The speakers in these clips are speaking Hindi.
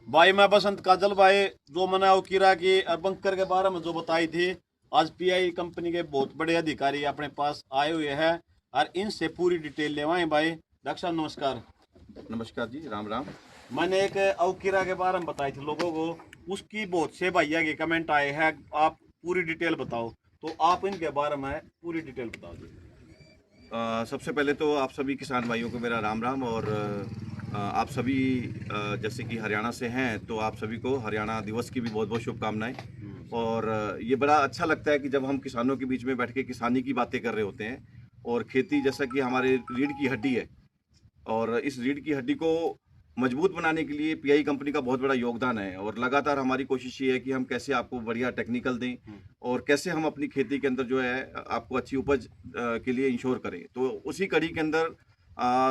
भाई मैं बसंत काजल भाई, जो मैंने अवकीरा की और बंकर के बारे में जो बताई थी, आज पीआई कंपनी के बहुत बड़े अधिकारी अपने पास आए हुए हैं और इनसे पूरी डिटेल लेवाएं भाई। डॉक्टर साहब नमस्कार। नमस्कार जी, राम राम। मैंने एक अवकीरा के बारे में बताई थी लोगों को, उसकी बहुत से भैया के कमेंट आए हैं, आप पूरी डिटेल बताओ। तो आप इनके बारे में पूरी डिटेल बताओ जी। सबसे पहले तो आप सभी किसान भाइयों को मेरा राम राम। और आप सभी जैसे कि हरियाणा से हैं तो आप सभी को हरियाणा दिवस की भी बहुत बहुत शुभकामनाएं। और ये बड़ा अच्छा लगता है कि जब हम किसानों के बीच में बैठ के किसानी की बातें कर रहे होते हैं। और खेती जैसा कि हमारे रीढ़ की हड्डी है, और इस रीढ़ की हड्डी को मजबूत बनाने के लिए पीआई कंपनी का बहुत बड़ा योगदान है। और लगातार हमारी कोशिश ये है कि हम कैसे आपको बढ़िया टेक्निकल दें और कैसे हम अपनी खेती के अंदर जो है आपको अच्छी उपज के लिए इंश्योर करें। तो उसी कड़ी के अंदर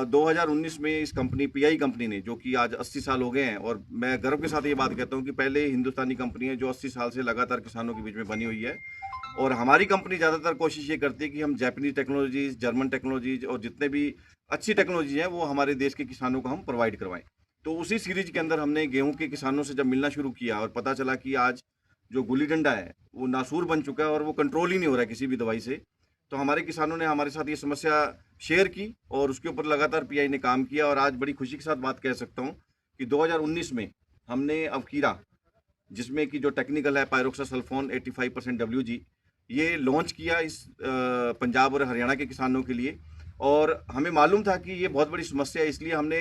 2019 में इस कंपनी पीआई कंपनी ने, जो कि आज 80 साल हो गए हैं, और मैं गर्व के साथ ये बात कहता हूँ कि पहले हिंदुस्तानी कंपनी है जो 80 साल से लगातार किसानों के बीच में बनी हुई है। और हमारी कंपनी ज़्यादातर कोशिश ये करती है कि हम जापानीज टेक्नोलॉजीज, जर्मन टेक्नोलॉजीज और जितने भी अच्छी टेक्नोलॉजी है वो हमारे देश के किसानों को हम प्रोवाइड करवाएं। तो उसी सीरीज के अंदर हमने गेहूं के किसानों से जब मिलना शुरू किया और पता चला कि आज जो गुल्ली डंडा है वो नासूर बन चुका है और वो कंट्रोल ही नहीं हो रहा है किसी भी दवाई से, तो हमारे किसानों ने हमारे साथ ये समस्या शेयर की और उसके ऊपर लगातार पीआई ने काम किया। और आज बड़ी खुशी के साथ बात कह सकता हूँ कि 2019 में हमने अवकीरा, जिसमें कि जो टेक्निकल है पायरोक्सासल्फोन 85% WG, ये लॉन्च किया इस पंजाब और हरियाणा के किसानों के लिए। और हमें मालूम था कि ये बहुत बड़ी समस्या है, इसलिए हमने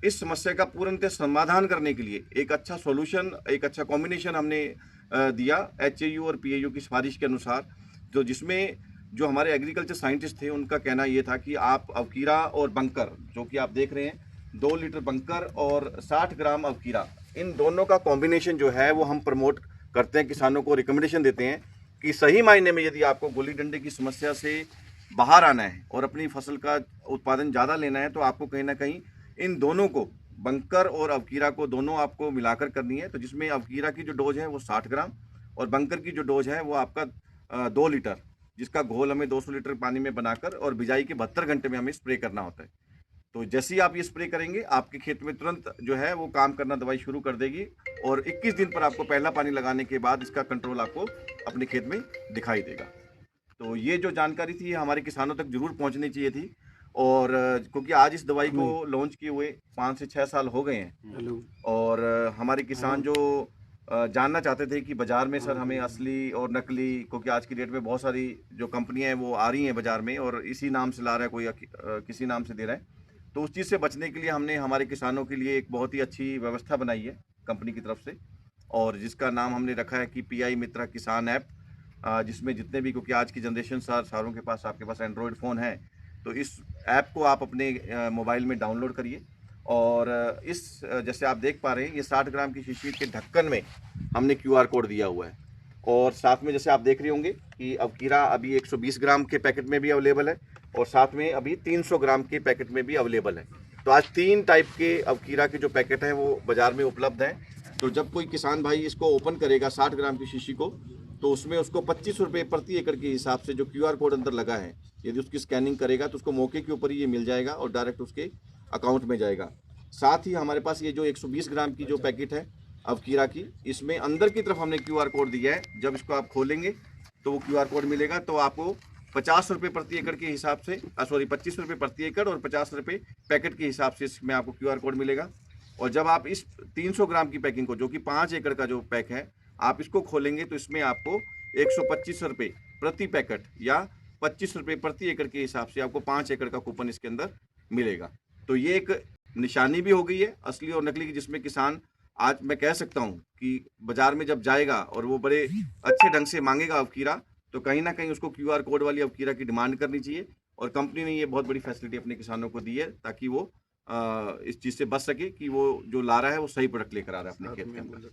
इस समस्या का पूर्णतः समाधान करने के लिए एक अच्छा सॉल्यूशन, एक अच्छा कॉम्बिनेशन हमने दिया HAU और PAU की सिफारिश के अनुसार। तो जिसमें जो हमारे एग्रीकल्चर साइंटिस्ट थे उनका कहना ये था कि आप अवकीरा और बंकर, जो कि आप देख रहे हैं 2 लीटर बंकर और 60 ग्राम अवकीरा, इन दोनों का कॉम्बिनेशन जो है वो हम प्रमोट करते हैं, किसानों को रिकमेंडेशन देते हैं कि सही मायने में यदि आपको गुल्ली डंडे की समस्या से बाहर आना है और अपनी फसल का उत्पादन ज़्यादा लेना है तो आपको कहीं ना कहीं इन दोनों को, बंकर और अवकीरा को, दोनों आपको मिलाकर करनी है। तो जिसमें अवकीरा की जो डोज है वो 60 ग्राम और बंकर की जो डोज है वो आपका 2 लीटर, जिसका घोल हमें 200 लीटर पानी में बनाकर और बिजाई के 72 घंटे में हमें स्प्रे करना होता है। तो जैसे ही आप ये स्प्रे करेंगे आपके खेत में तुरंत जो है वो काम करना, दवाई शुरू कर देगी। और 21 दिन पर आपको पहला पानी लगाने के बाद इसका कंट्रोल आपको अपने खेत में दिखाई देगा। तो ये जो जानकारी थी ये हमारे किसानों तक जरूर पहुंचनी चाहिए थी। और क्योंकि आज इस दवाई को लॉन्च किए हुए 5 से 6 साल हो गए हैं। और हमारे किसान जो जानना चाहते थे कि बाजार में सर हमें असली और नकली, क्योंकि आज की डेट में बहुत सारी जो कंपनियां हैं वो आ रही हैं बाजार में और इसी नाम से ला रहा है कोई, किसी नाम से दे रहा है। तो उस चीज़ से बचने के लिए हमने हमारे किसानों के लिए एक बहुत ही अच्छी व्यवस्था बनाई है कंपनी की तरफ से, और जिसका नाम हमने रखा है कि पीआई मित्रा किसान ऐप। जिसमें जितने भी, क्योंकि आज की जनरेशन सारों के पास, आपके पास एंड्रॉयड फ़ोन है, तो इस ऐप को आप अपने मोबाइल में डाउनलोड करिए। और जैसे आप देख पा रहे हैं ये 60 ग्राम की शीशी के ढक्कन में हमने QR कोड दिया हुआ है। और साथ में जैसे आप देख रहे होंगे कि अवकीरा अभी 120 ग्राम के पैकेट में भी अवेलेबल है और साथ में अभी 300 ग्राम के पैकेट में भी अवेलेबल है। तो आज 3 टाइप के अवकीरा के जो पैकेट हैं वो बाजार में उपलब्ध हैं। तो जब कोई किसान भाई इसको ओपन करेगा 60 ग्राम की शीशी को, तो उसमें उसको 25 रुपये प्रति एकड़ के हिसाब से जो QR कोड अंदर लगा है, यदि उसकी स्कैनिंग करेगा तो उसको मौके के ऊपर ही ये मिल जाएगा और डायरेक्ट उसके अकाउंट में जाएगा। साथ ही हमारे पास ये जो 120 ग्राम की जो पैकेट है अवकीरा की, इसमें अंदर की तरफ हमने QR कोड दिया है। जब इसको आप खोलेंगे तो वो QR कोड मिलेगा, तो आपको 50 रुपये प्रति एकड़ के हिसाब से, 25 रुपये प्रति एकड़ और 50 रुपये पैकेट के हिसाब से इसमें आपको QR कोड मिलेगा। और जब आप इस 300 ग्राम की पैकिंग को, जो कि 5 एकड़ का जो पैक है, आप इसको खोलेंगे तो इसमें आपको 125 रुपये प्रति पैकेट या 25 रुपये प्रति एकड़ के हिसाब से आपको 5 एकड़ का कूपन इसके अंदर मिलेगा। तो ये एक निशानी भी हो गई है असली और नकली की, जिसमें किसान, आज मैं कह सकता हूँ कि बाजार में जब जाएगा और वो बड़े अच्छे ढंग से मांगेगा अवकीरा, तो कहीं ना कहीं उसको QR कोड वाली अवकीरा की डिमांड करनी चाहिए। और कंपनी ने ये बहुत बड़ी फैसिलिटी अपने किसानों को दी है ताकि वो इस चीज़ से बच सके कि वो जो ला रहा है वो सही प्रोडक्ट लेकर आ रहा है अपने खेत के अंदर।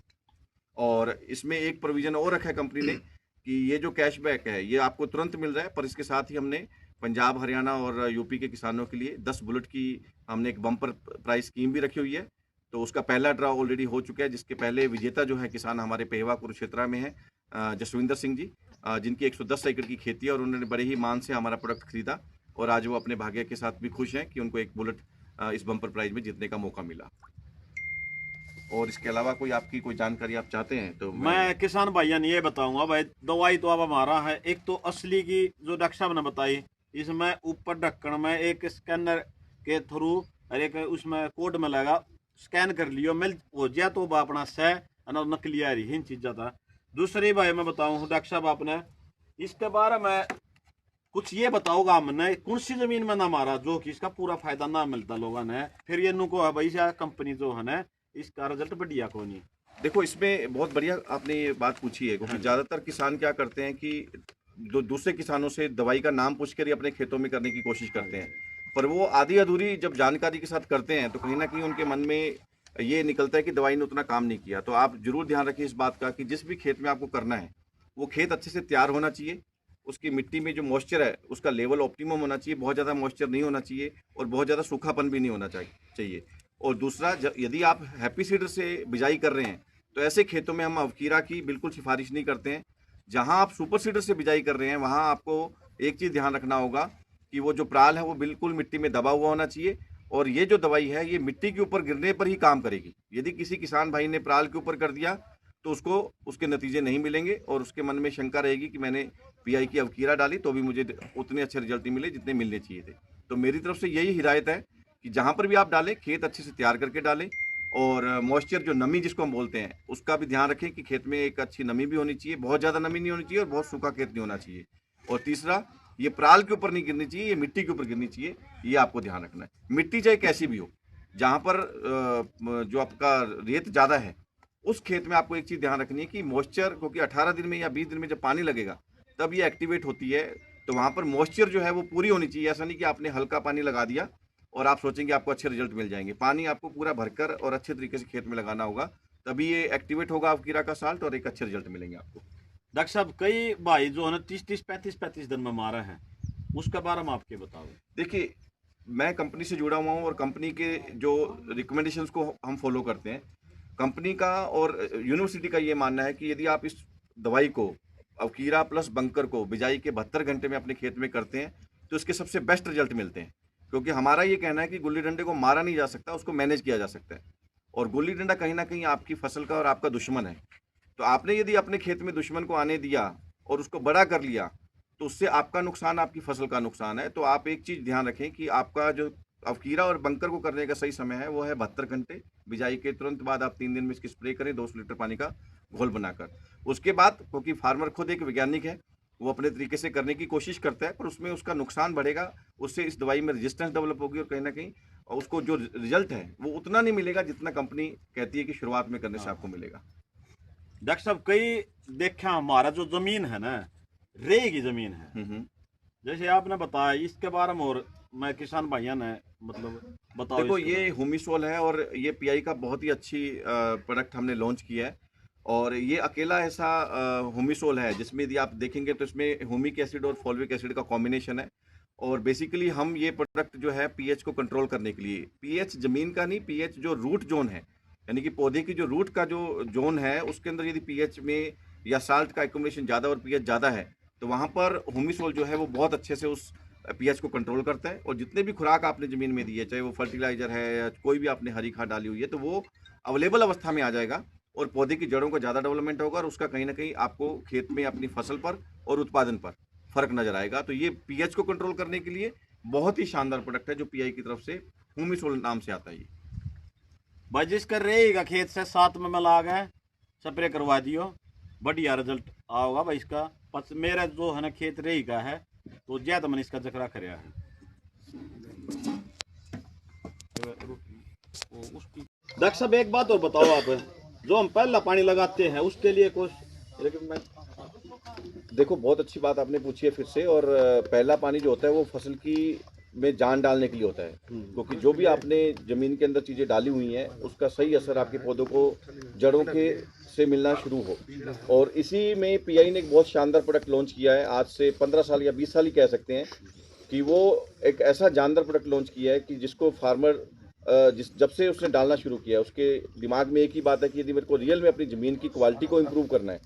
और इसमें एक प्रोविजन और रखा है कंपनी ने कि ये जो कैशबैक है ये आपको तुरंत मिल रहा है, पर इसके साथ ही हमने पंजाब, हरियाणा और यूपी के किसानों के लिए 10 बुलेट की हमने एक बम्पर प्राइस स्कीम भी रखी हुई है। तो उसका पहला ड्रा ऑलरेडी हो चुका है, जिसके पहले विजेता जो है किसान हमारे पेहवा कुरुक्षेत्रा में है, जसविंदर सिंह जी, जिनकी 110 एकड़ की खेती है और उन्होंने बड़े ही मान से हमारा प्रोडक्ट खरीदा। और आज वो अपने भाग्य के साथ भी खुश हैं कि उनको एक बुलेट इस बम्पर प्राइज में जीतने का मौका मिला। और इसके अलावा कोई आपकी कोई जानकारी आप चाहते हैं तो मैं किसान भाइयों ने ये बताऊंगा भाई, दवाई तो अब हमारा है, एक तो असली की जो डॉक्टर साहब ने बताई, इसमें ऊपर ढक्कन में एक स्कैनर के थ्रू और एक उसमें कोड में लगा, स्कैन कर लियो मिल हो जाए तो वह अपना सह नकली आ रही इन चीज़ा था। दूसरी भाई मैं बताऊँ डॉक्टर साहब आपने इसके बारे में कुछ ये बताओगा, हमने कौन सी जमीन में ना मारा जो कि इसका पूरा फायदा ना मिलता लोगों ने, फिर ये नुको है भाई कंपनी जो है ना इसका रिजल्ट बढ़िया को नहीं। देखो इसमें बहुत बढ़िया आपने ये बात पूछी है, क्योंकि ज़्यादातर किसान क्या करते हैं कि जो दूसरे किसानों से दवाई का नाम पूछकर ही अपने खेतों में करने की कोशिश करते हैं, पर वो आधी अधूरी जब जानकारी के साथ करते हैं तो कहीं ना कहीं उनके मन में ये निकलता है कि दवाई ने उतना काम नहीं किया। तो आप जरूर ध्यान रखिए इस बात का कि जिस भी खेत में आपको करना है वो खेत अच्छे से तैयार होना चाहिए, उसकी मिट्टी में जो मॉइस्चर है उसका लेवल ऑप्टिमम होना चाहिए, बहुत ज़्यादा मॉइस्चर नहीं होना चाहिए और बहुत ज़्यादा सूखापन भी नहीं होना चाहिए। और दूसरा, यदि आप हैप्पी सीडर से बिजाई कर रहे हैं तो ऐसे खेतों में हम अवकीरा की बिल्कुल सिफारिश नहीं करते हैं। जहां आप सुपर सीडर से बिजाई कर रहे हैं वहां आपको एक चीज़ ध्यान रखना होगा कि वो जो पराल है वो बिल्कुल मिट्टी में दबा हुआ होना चाहिए, और ये जो दवाई है ये मिट्टी के ऊपर गिरने पर ही काम करेगी। यदि किसी किसान भाई ने पराल के ऊपर कर दिया तो उसको उसके नतीजे नहीं मिलेंगे और उसके मन में शंका रहेगी कि मैंने पीआई की अवकीरा डाली तो भी मुझे उतने अच्छे रिजल्ट नहीं मिले जितने मिलने चाहिए थे। तो मेरी तरफ से यही हिदायत है कि जहाँ पर भी आप डालें खेत अच्छे से तैयार करके डालें, और मॉइस्चर जो नमी जिसको हम बोलते हैं उसका भी ध्यान रखें कि खेत में एक अच्छी नमी भी होनी चाहिए, बहुत ज़्यादा नमी नहीं होनी चाहिए और बहुत सूखा खेत नहीं होना चाहिए। और तीसरा, ये पराल के ऊपर नहीं गिरनी चाहिए, ये मिट्टी के ऊपर गिरनी चाहिए, ये आपको ध्यान रखना है। मिट्टी चाहे कैसी भी हो, जहाँ पर जो आपका रेत ज़्यादा है उस खेत में आपको एक चीज़ ध्यान रखनी है कि मॉइस्चर, क्योंकि 18 दिन में या 20 दिन में जब पानी लगेगा तब ये एक्टिवेट होती है, तो वहाँ पर मॉइस्चर जो है वो पूरी होनी चाहिए। ऐसा नहीं कि आपने हल्का पानी लगा दिया और आप सोचेंगे आपको अच्छे रिजल्ट मिल जाएंगे। पानी आपको पूरा भरकर और अच्छे तरीके से खेत में लगाना होगा, तभी ये एक्टिवेट होगा अवकीरा का साल्ट और एक अच्छे रिजल्ट मिलेंगे आपको। डॉक्टर साहब कई भाई जो है ना 30-30 35-35 दिन में मारा है, उसके बारे में आपके बताओ। देखिए, मैं कंपनी से जुड़ा हुआ हूँ और कंपनी के जो रिकमेंडेशंस को हम फॉलो करते हैं। कंपनी का और यूनिवर्सिटी का ये मानना है कि यदि आप इस दवाई को, अवकीरा प्लस बंकर को बिजाई के 72 घंटे में अपने खेत में करते हैं तो इसके सबसे बेस्ट रिजल्ट मिलते हैं। क्योंकि हमारा ये कहना है कि गुल्ली डंडे को मारा नहीं जा सकता, उसको मैनेज किया जा सकता है, और गुल्ली डंडा कहीं ना कहीं आपकी फसल का और आपका दुश्मन है। तो आपने यदि अपने खेत में दुश्मन को आने दिया और उसको बड़ा कर लिया तो उससे आपका नुकसान, आपकी फसल का नुकसान है। तो आप एक चीज़ ध्यान रखें कि आपका जो अवकीरा और बंकर को करने का सही समय है वो है 72 घंटे। बिजाई के तुरंत बाद आप 3 दिन में इसकी स्प्रे करें 200 लीटर पानी का घोल बनाकर। उसके बाद, क्योंकि फार्मर खुद एक वैज्ञानिक है, वो अपने तरीके से करने की कोशिश करता है, पर उसमें उसका नुकसान बढ़ेगा, उससे इस दवाई में रेजिस्टेंस डेवलप होगी और कहीं ना कहीं उसको जो रिजल्ट है वो उतना नहीं मिलेगा जितना कंपनी कहती है कि शुरुआत में करने से आपको मिलेगा। डॉक्टर साहब कई देखा हमारा जो जमीन है ना, रेई की जमीन है, जैसे आपने बताया इसके बारे में, और मैं किसान भाइयों ने मतलब बताओ। देखो, ये हुमिसोल है और ये पीआई का बहुत ही अच्छी प्रोडक्ट हमने लॉन्च किया है, और ये अकेला ऐसा हुमिसोल है जिसमें यदि आप देखेंगे तो इसमें हुमिक एसिड और फॉल्विक एसिड का कॉम्बिनेशन है। और बेसिकली हम ये प्रोडक्ट जो है पीएच को कंट्रोल करने के लिए, पीएच जमीन का नहीं, पीएच जो रूट जोन है, यानी कि पौधे की जो रूट का जो जोन है उसके अंदर यदि पीएच में या साल्ट का एक्युमुलेशन ज़्यादा और पीएच ज़्यादा है तो वहाँ पर हुमिसोल जो है वो बहुत अच्छे से उस पीएच को कंट्रोल करता है। और जितने भी खुराक आपने ज़मीन में दी है, चाहे वो फर्टिलाइजर है या कोई भी आपने हरी खाद डाली हुई है, तो वो अवेलेबल अवस्था में आ जाएगा और पौधे की जड़ों का ज़्यादा डेवलपमेंट होगा और उसका कहीं ना कहीं आपको खेत में अपनी फसल पर और उत्पादन पर फर्क नजर आएगा। तो ये पीएच को कंट्रोल करने के लिए बहुत ही शानदार प्रोडक्ट है जो पीआई की तरफ से हुमिसोल नाम से आता है। भाई जिसका रहेगा खेत से 7 में मिला गए स्प्रे करवा दियो, बढ़िया रिजल्ट आओगा भाई इसका। मेरा जो है ना खेत रहेगा है तो ज्यादा मैंने इसका जिक्र कराया है। डॉक्टर साहब एक बात और बताओ आप, जो हम पहला पानी लगाते हैं उसके लिए कुछ, लेकिन मैं देखो, बहुत अच्छी बात आपने पूछी है फिर से। और पहला पानी जो होता है वो फसल की में जान डालने के लिए होता है, क्योंकि जो भी आपने ज़मीन के अंदर चीज़ें डाली हुई हैं उसका सही असर आपके पौधों को जड़ों के से मिलना शुरू हो। और इसी में पीआई ने एक बहुत शानदार प्रोडक्ट लॉन्च किया है, आज से 15 साल या 20 साल ही कह सकते हैं, कि वो एक ऐसा जानदार प्रोडक्ट लॉन्च किया है कि जिसको फार्मर जब से उसने डालना शुरू किया उसके दिमाग में एक ही बात है कि यदि मेरे को रियल में अपनी ज़मीन की क्वालिटी को इम्प्रूव करना है,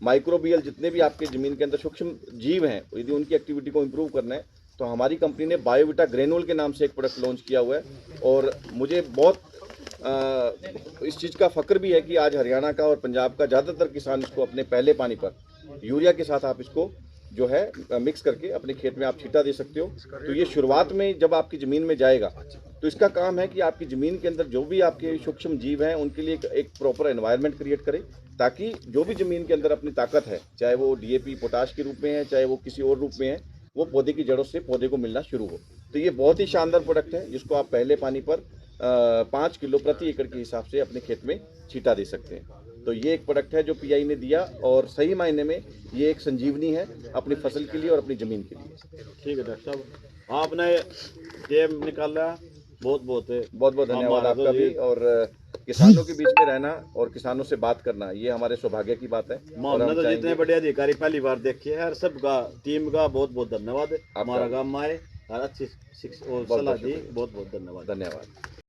माइक्रोबियल जितने भी आपके ज़मीन के अंदर सूक्ष्म जीव हैं यदि उनकी एक्टिविटी को इम्प्रूव करना है, तो हमारी कंपनी ने बायोविटा ग्रेनुल के नाम से एक प्रोडक्ट लॉन्च किया हुआ है। और मुझे बहुत इस चीज़ का फ़ख्र भी है कि आज हरियाणा का और पंजाब का ज़्यादातर किसान इसको अपने पहले पानी पर यूरिया के साथ आप इसको जो है मिक्स करके अपने खेत में आप छींटा दे सकते हो। तो ये शुरुआत में जब आपकी ज़मीन में जाएगा तो इसका काम है कि आपकी ज़मीन के अंदर जो भी आपके सूक्ष्म जीव हैं उनके लिए एक प्रॉपर एनवायरनमेंट क्रिएट करे, ताकि जो भी ज़मीन के अंदर अपनी ताकत है, चाहे वो डीएपी पोटाश के रूप में है, चाहे वो किसी और रूप में है, वो पौधे की जड़ों से पौधे को मिलना शुरू हो। तो ये बहुत ही शानदार प्रोडक्ट है जिसको आप पहले पानी पर 5 किलो प्रति एकड़ के हिसाब से अपने खेत में छींटा दे सकते हैं। तो ये एक प्रोडक्ट है जो पीआई ने दिया और सही मायने में ये एक संजीवनी है अपनी फसल के लिए और अपनी ज़मीन के लिए। ठीक है डॉक्टर साहब, आपने ये निकाला, बहुत बहुत धन्यवाद आपका भी। और किसानों के बीच में रहना और किसानों से बात करना ये हमारे सौभाग्य की बात है। और हमने तो जितने बड़े अधिकारी पहली बार देखे हैं, सबका टीम का बहुत बहुत धन्यवाद। हमारा गांव में आए और अच्छी शिक्षा और सलाह दी, बहुत बहुत धन्यवाद।